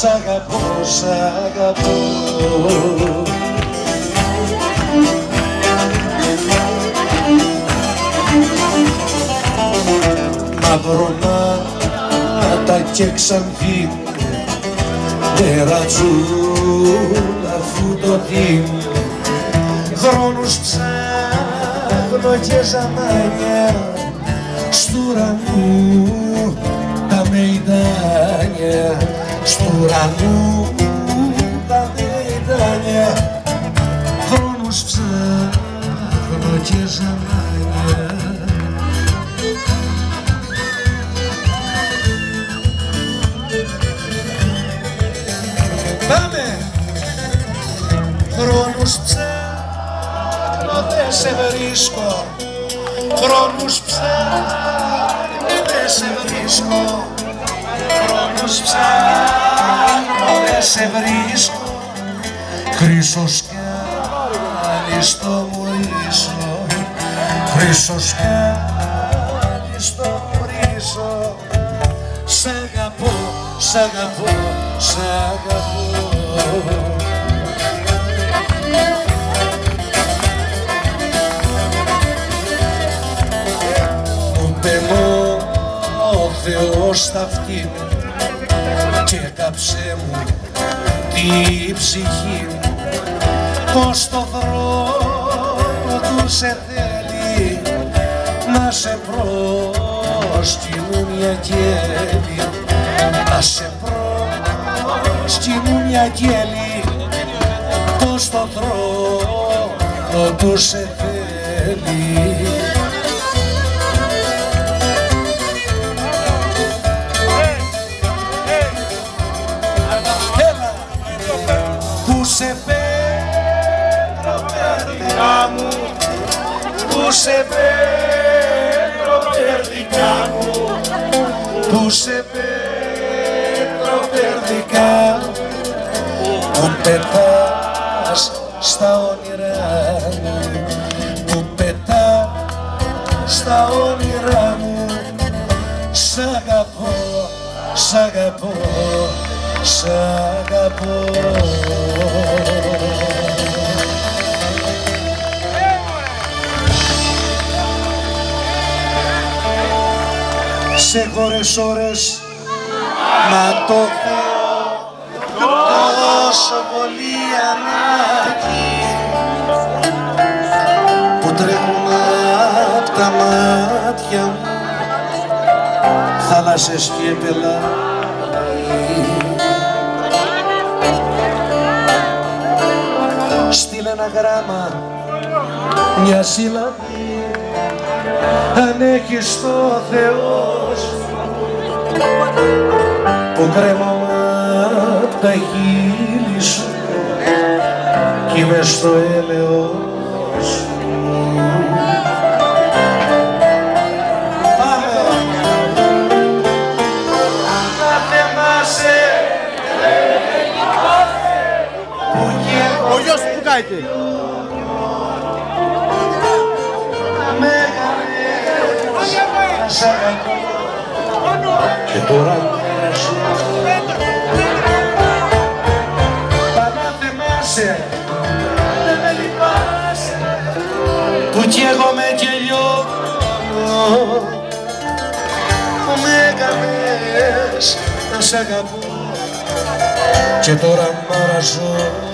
Σ' αγαπώ, σ' αγαπώ. Μαυρονάτα και ξανθή με ρατσούλα φουτωτή. Χρόνους ψάχνω και ζαμάνια στου ουρανού τα μεϊντάνια, στου ουρανού τα μεϊντάνια. Χρόνους ψάχνω και ζαμάνια. Πάμε! Χρόνους ψάχνω, δεν σε βρίσκω. Χρόνους ψάχνω, δεν σε βρίσκω. Χρόνους ψάχνω, δεν σε βρίσκω. Χρυσός κι άλλη στο μουρίσω. Χρυσός κι άλλη στο μουρίσω. Σ' αγαπώ, σ' αγαπώ, σ' αγαπώ. Μου πεμώ ο Θεός στα αυτή και κάψε μου τη ψυχή. Πως το δρόμο του σε θέλει να σε προσκυνούν οι αγγέλοι, να σε προσκυνούν οι αγγέλοι. Πως το δρόμο του σε θέλει. Πού σε πέτρο περδικά μου, πού σε πέτρο περδικά μου, πού σε πέτρο περδικά που πετάς στα όνειρά μου, που πετάς στα όνειρά μου. Σ' αγαπώ, σ' αγαπώ, σ' αγαπώ. Σε χώρες ώρες μα το Θεό τόσο πολύ ανάγκη που τρέχουν απ' τα μάτια μου θάλασσες και πελάγι. Στείλε ένα γράμμα, μια σύλλαβη, αν έχεις το Θεό σου, που κρέμω απ' τα χείλη σου κι είμαι στο έλεος σου. Ο γιος που κάηκε. Και τώρα πανάθεμάσαι, δεν με λυπάσαι, που κι εγώ με γελιώνω, που με έκανες να σ' αγαπώ και τώρα μ' αραζώνω.